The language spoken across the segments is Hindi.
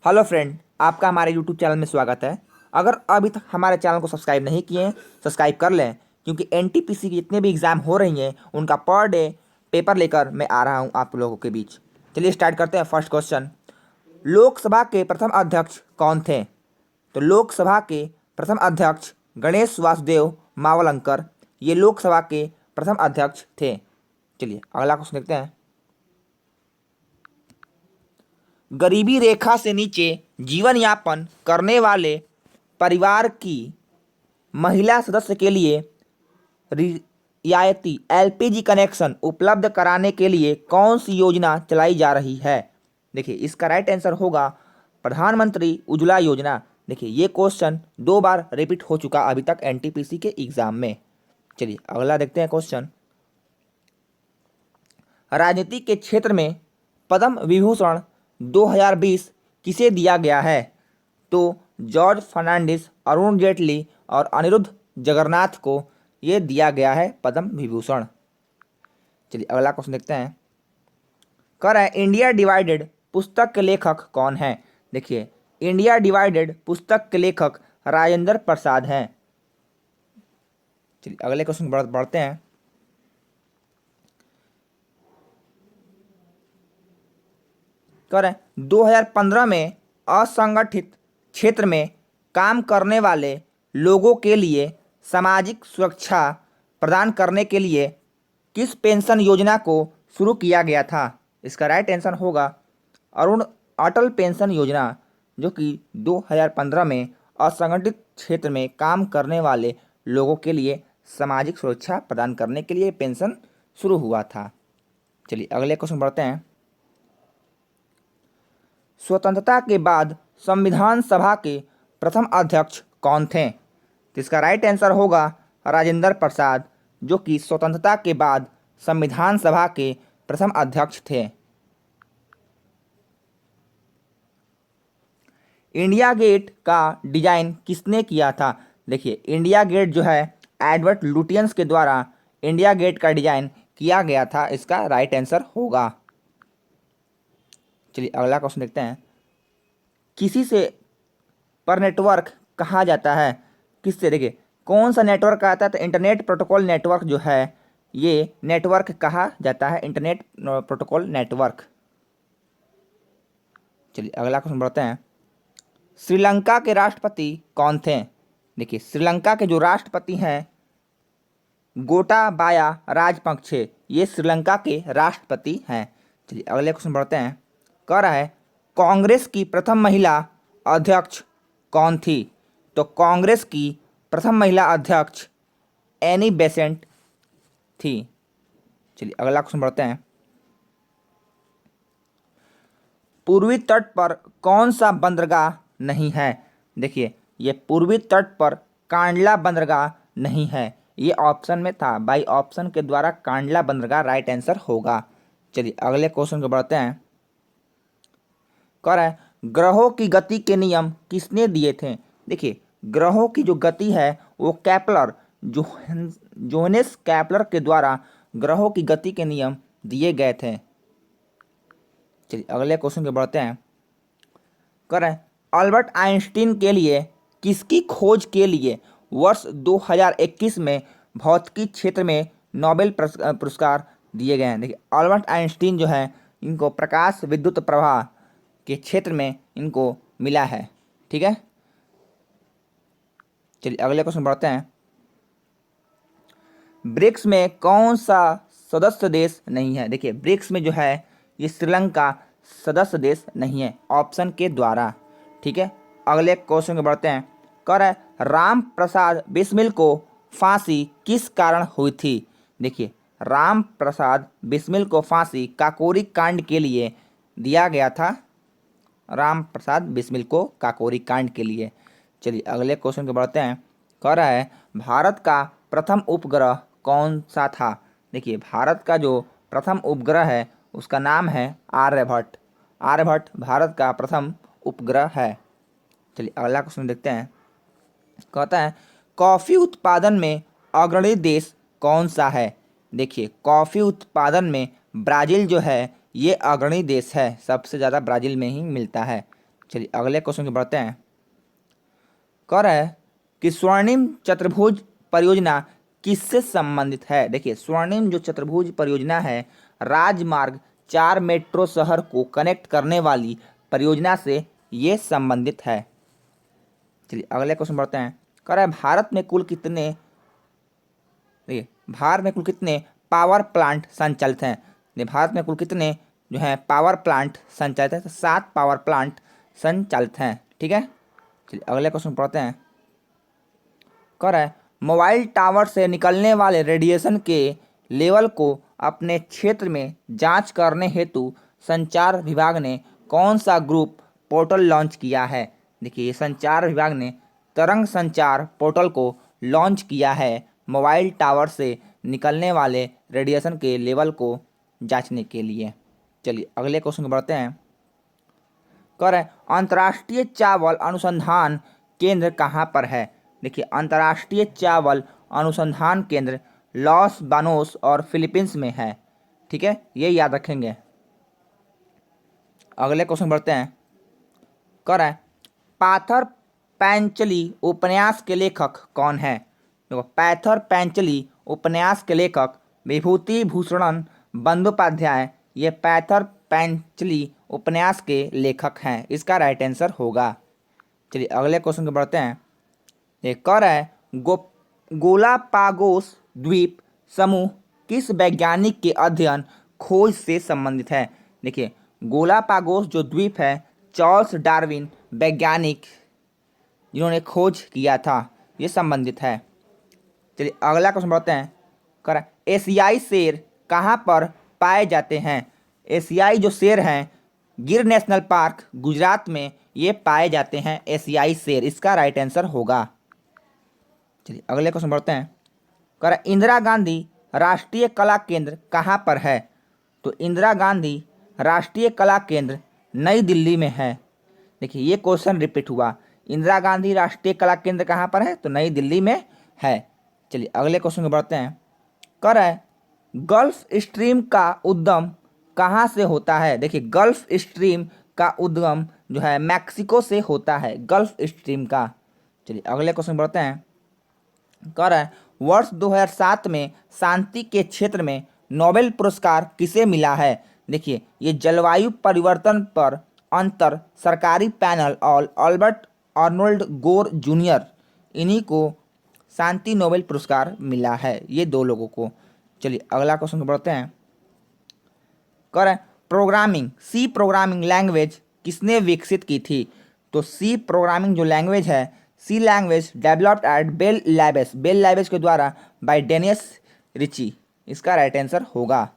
हेलो फ्रेंड, आपका हमारे यूट्यूब चैनल में स्वागत है। अगर अभी तक हमारे चैनल को सब्सक्राइब नहीं किए हैं, सब्सक्राइब कर लें, क्योंकि एनटीपीसी की जितने भी एग्ज़ाम हो रही हैं उनका पर डे पेपर लेकर मैं आ रहा हूं आप लोगों के बीच। चलिए स्टार्ट करते हैं। फर्स्ट क्वेश्चन, लोकसभा के प्रथम अध्यक्ष कौन थे? तो लोकसभा के प्रथम अध्यक्ष गणेश वासुदेव मावलंकर, ये लोकसभा के प्रथम अध्यक्ष थे। चलिए अगला क्वेश्चन देखते हैं। गरीबी रेखा से नीचे जीवन यापन करने वाले परिवार की महिला सदस्य के लिए रियायती एलपीजी कनेक्शन उपलब्ध कराने के लिए कौन सी योजना चलाई जा रही है? देखिए इसका राइट आंसर होगा प्रधानमंत्री उज्ज्वला योजना। देखिए ये क्वेश्चन 2 बार रिपीट हो चुका अभी तक एनटीपीसी के एग्जाम में। चलिए अगला देखते हैं क्वेश्चन। राजनीति के क्षेत्र में पद्म विभूषण 2020 किसे दिया गया है? तो जॉर्ज फर्नांडिस, अरुण जेटली और अनिरुद्ध जगन्नाथ को ये दिया गया है पद्म विभूषण। चलिए अगला क्वेश्चन देखते हैं। कर है इंडिया डिवाइडेड पुस्तक के लेखक कौन है? देखिए इंडिया डिवाइडेड पुस्तक के लेखक राजेंद्र प्रसाद हैं। चलिए अगले क्वेश्चन बढ़ते हैं। कर है 2015 में असंगठित क्षेत्र में काम करने वाले लोगों के लिए सामाजिक सुरक्षा प्रदान करने के लिए किस पेंशन योजना को शुरू किया गया था? इसका राइट आंसर होगा अटल पेंशन योजना, जो कि 2015 में असंगठित क्षेत्र में काम करने वाले लोगों के लिए सामाजिक सुरक्षा प्रदान करने के लिए पेंशन शुरू हुआ था। चलिए अगले क्वेश्चन बढ़ते हैं। स्वतंत्रता के बाद संविधान सभा के प्रथम अध्यक्ष कौन थे? तो इसका राइट आंसर होगा राजेंद्र प्रसाद, जो कि स्वतंत्रता के बाद संविधान सभा के प्रथम अध्यक्ष थे। इंडिया गेट का डिजाइन किसने किया था? देखिए इंडिया गेट जो है एडवर्ड लुटियंस के द्वारा इंडिया गेट का डिजाइन किया गया था। इसका राइट आंसर होगा। चलिए अगला क्वेश्चन देखते हैं। किसी से पर नेटवर्क कहा जाता है? किससे? देखिए कौन सा नेटवर्क आता है? तो इंटरनेट प्रोटोकॉल नेटवर्क जो है ये नेटवर्क कहा जाता है, इंटरनेट प्रोटोकॉल नेटवर्क। चलिए अगला क्वेश्चन बढ़ते हैं। श्रीलंका के राष्ट्रपति कौन थे? देखिए श्रीलंका के जो राष्ट्रपति हैं गोटाबाया राजपक्षे, ये श्रीलंका के राष्ट्रपति हैं। चलिए अगले क्वेश्चन बढ़ते हैं। कह रहा है कांग्रेस की प्रथम महिला अध्यक्ष कौन थी? तो कांग्रेस की प्रथम महिला अध्यक्ष एनी बेसेंट थी। चलिए अगला क्वेश्चन बढ़ते हैं। पूर्वी तट पर कौन सा बंदरगाह नहीं है? देखिए ये पूर्वी तट पर कांडला बंदरगाह नहीं है। ये ऑप्शन में था, बाई ऑप्शन के द्वारा कांडला बंदरगाह राइट आंसर होगा। चलिए अगले क्वेश्चन को बढ़ते हैं। कह रहा है ग्रहों की गति के नियम किसने दिए थे? देखिए ग्रहों की जो गति है वो कैप्लर, जोहनेस कैप्लर के द्वारा ग्रहों की गति के नियम दिए गए थे। चलिए अगले क्वेश्चन के बढ़ते हैं। कह रहे हैं अल्बर्ट आइंस्टीन के लिए किसकी खोज के लिए वर्ष 2021 में भौतिकी क्षेत्र में नोबेल पुरस्कार दिए गए हैं? देखिए अल्बर्ट आइंस्टीन जो है इनको प्रकाश विद्युत प्रवाह के क्षेत्र में इनको मिला है। ठीक है, चलिए अगले क्वेश्चन बढ़ते हैं। ब्रिक्स में कौन सा सदस्य देश नहीं है? देखिए ब्रिक्स में जो है ये श्रीलंका सदस्य देश नहीं है, ऑप्शन के द्वारा। ठीक है, अगले क्वेश्चन को बढ़ते हैं। कह रहा है राम प्रसाद बिस्मिल को फांसी किस कारण हुई थी? देखिए राम प्रसाद बिस्मिल को फांसी काकोरी कांड के लिए दिया गया था। राम प्रसाद बिस्मिल को काकोरी कांड के लिए। चलिए अगले क्वेश्चन को बढ़ते हैं। कह रहा है भारत का प्रथम उपग्रह कौन सा था? देखिए भारत का जो प्रथम उपग्रह है उसका नाम है आर्यभट्ट। आर्यभट्ट भारत का प्रथम उपग्रह है। चलिए अगला क्वेश्चन देखते हैं। कहता है कॉफ़ी उत्पादन में अग्रणी देश कौन सा है? देखिए कॉफ़ी उत्पादन में ब्राज़ील जो है ये अग्रणी देश है, सबसे ज़्यादा ब्राज़ील में ही मिलता है। चलिए अगले क्वेश्चन की बढ़ते हैं। कह रहा है कि स्वर्णिम चतुर्भुज परियोजना किससे संबंधित है। देखिए स्वर्णिम जो चतुर्भुज परियोजना है राजमार्ग 4 मेट्रो शहर को कनेक्ट करने वाली परियोजना से ये संबंधित है। चलिए अगले क्वेश्चन बढ़ते हैं। कह रहा है भारत में कुल कितने पावर प्लांट संचालित हैं। भारत में कुल कितने जो है पावर प्लांट संचालित है, तो 7 पावर प्लांट संचालित हैं। ठीक है, चलिए अगले क्वेश्चन पढ़ते हैं। कह रहा है मोबाइल टावर से निकलने वाले रेडिएशन के लेवल को अपने क्षेत्र में जांच करने हेतु संचार विभाग ने कौन सा ग्रुप पोर्टल लॉन्च किया है। देखिए ये संचार विभाग ने तरंग संचार पोर्टल को लॉन्च किया है मोबाइल टावर से निकलने वाले रेडिएशन के लेवल को जांचने के लिए। चलिए अगले क्वेश्चन को बढ़ते हैं। कह रहे हैं अंतर्राष्ट्रीय चावल अनुसंधान केंद्र कहाँ पर है। देखिए अंतर्राष्ट्रीय चावल अनुसंधान केंद्र लॉस बानोस और फिलीपींस में है। ठीक है, ये याद रखेंगे। अगले क्वेश्चन बढ़ते हैं। कह रहा है पाथर पैंचली उपन्यास के लेखक कौन है। देखो पैथर पैंचली उपन्यास के लेखक विभूति भूषणन बंदोपाध्याय ये पैथर पैंचली उपन्यास के लेखक हैं। इसका राइट आंसर होगा। चलिए अगले क्वेश्चन को बढ़ते हैं। ये कह रहा है गोलापागोस द्वीप समूह किस वैज्ञानिक के अध्ययन खोज से संबंधित है। देखिए गोलापागोस जो द्वीप है चार्ल्स डार्विन वैज्ञानिक जिन्होंने खोज किया था ये संबंधित है। चलिए अगला क्वेश्चन बढ़ते हैं। कह रहा है एशियाई शेर कहाँ पर पाए जाते हैं। एशियाई जो शेर हैं गिर नेशनल पार्क गुजरात में ये पाए जाते हैं एशियाई शेर। इसका राइट आंसर होगा। चलिए अगले क्वेश्चन बढ़ते हैं। कह रहा है इंदिरा गांधी राष्ट्रीय कला केंद्र कहाँ पर है। तो इंदिरा गांधी राष्ट्रीय कला केंद्र नई दिल्ली में है। देखिए ये क्वेश्चन रिपीट हुआ, इंदिरा गांधी राष्ट्रीय कला केंद्र कहाँ पर है, तो नई दिल्ली में है। चलिए अगले क्वेश्चन को बढ़ते हैं। कह रहा है गल्फ स्ट्रीम का उद्गम कहाँ से होता है। देखिए गल्फ स्ट्रीम का उद्गम जो है मैक्सिको से होता है, गल्फ स्ट्रीम का। चलिए अगले क्वेश्चन बढ़ते हैं। कह रहा है वर्ष 2007 में शांति के क्षेत्र में नोबेल पुरस्कार किसे मिला है। देखिए ये जलवायु परिवर्तन पर अंतर सरकारी पैनल और अल्बर्ट आर्नोल्ड गोर जूनियर इन्हीं को शांति नोबेल पुरस्कार मिला है, ये 2 लोगों को। चलिए अगला क्वेश्चन बढ़ते हैं। कह रहे हैं प्रोग्रामिंग सी प्रोग्रामिंग लैंग्वेज किसने विकसित की थी। तो सी प्रोग्रामिंग जो लैंग्वेज है C language developed at Bell Labs के द्वारा बाय डेनियस रिची। इसका राइट आंसर होगा।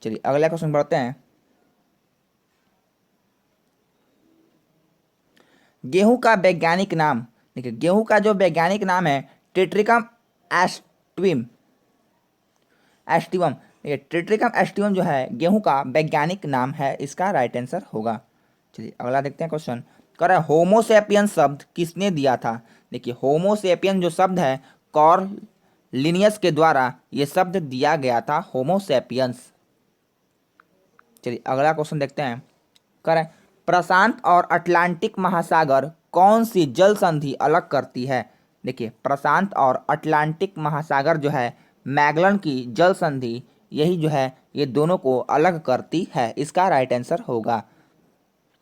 चलिए अगला क्वेश्चन बढ़ते हैं। गेहूं का वैज्ञानिक नाम। देखिए गेहूं का जो वैज्ञानिक नाम है टेट्रिकम एस्टिवम। टेट्रिकम एस्टिवम जो है गेहूं का वैज्ञानिक नाम है। इसका राइट आंसर होगा। चलिए अगला देखते हैं क्वेश्चन। कह रहा है होमोसेपियन शब्द किसने दिया था। देखिए होमोसेपियन जो शब्द है कार्ल लिनियस के द्वारा ये शब्द दिया गया था होमोसेपियंस। चलिए अगला क्वेश्चन देखते हैं। कह रहा है प्रशांत और अटलांटिक महासागर कौन सी जल संधि अलग करती है। देखिए प्रशांत और अटलांटिक महासागर जो है मैगलन की जल संधि यही जो है ये दोनों को अलग करती है। इसका राइट आंसर होगा।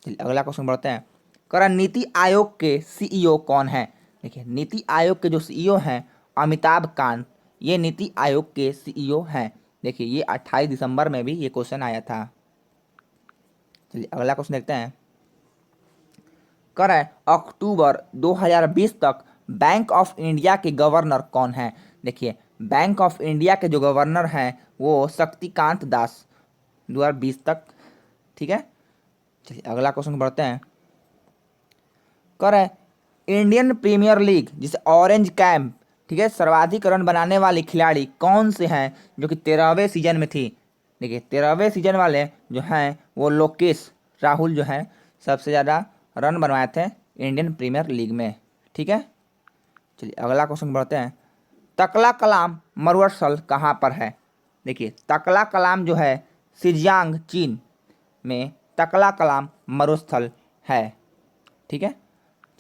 चलिए अगला क्वेश्चन बढ़ते हैं। कह रहा नीति आयोग के सीईओ कौन है। देखिए नीति आयोग के जो सीईओ हैं अमिताभ कांत ये नीति आयोग के सीईओ हैं। देखिए ये 28 दिसंबर में भी ये क्वेश्चन आया था। चलिए अगला क्वेश्चन देखते हैं। कह रहा है अक्टूबर 2020 तक बैंक ऑफ इंडिया के गवर्नर कौन है। देखिए बैंक ऑफ इंडिया के जो गवर्नर हैं वो शक्तिकांत दास 2020 तक। ठीक है, चलिए अगला क्वेश्चन बढ़ते हैं। कह रहा है इंडियन प्रीमियर लीग जिसे ऑरेंज कैप ठीक है सर्वाधिक रन बनाने वाले खिलाड़ी कौन से हैं जो कि 13वें सीजन में थी। देखिए 13वें सीजन वाले जो हैं वो लोकेश राहुल जो हैं सबसे ज़्यादा रन बनवाए थे इंडियन प्रीमियर लीग में। ठीक है, चलिए अगला क्वेश्चन बढ़ते हैं। तकला कलाम मरुस्थल कहाँ पर है। देखिए तकला कलाम जो है सिजियांग चीन में तकला कलाम मरुस्थल है। ठीक है,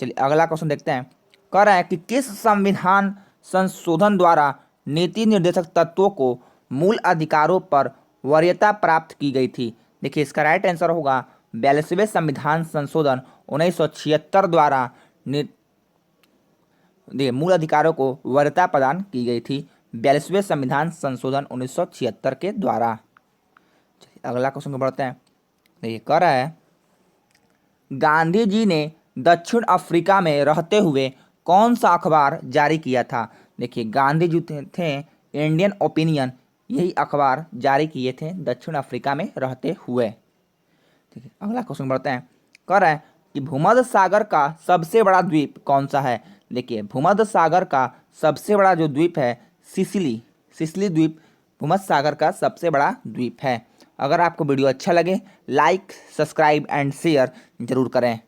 चलिए अगला क्वेश्चन देखते हैं। कह रहा है कि किस संविधान संशोधन द्वारा नीति निर्देशक तत्वों को मूल अधिकारों पर वरीयता प्राप्त की गई थी। देखिए इसका राइट आंसर होगा 42वें संविधान संशोधन 1976 द्वारा देखिए मूल अधिकारों को वरीयता प्रदान की गई थी 42वें संविधान संशोधन 1976 के द्वारा। चलिए अगला क्वेश्चन को बढ़ते हैं। देखिए कह रहा है गांधी जी ने दक्षिण अफ्रीका में रहते हुए कौन सा अखबार जारी किया था। देखिए गांधी जी थे इंडियन ओपिनियन, यही अखबार जारी किए थे दक्षिण अफ्रीका में रहते हुए। ठीक है, अगला क्वेश्चन बढ़ते हैं। कह रहा है कि भूमध्य सागर का सबसे बड़ा द्वीप कौन सा है। देखिए भूमध्य सागर का सबसे बड़ा जो द्वीप है सिसिली, सिसिली द्वीप भूमध्य सागर का सबसे बड़ा द्वीप है। अगर आपको वीडियो अच्छा लगे लाइक सब्सक्राइब एंड शेयर जरूर करें।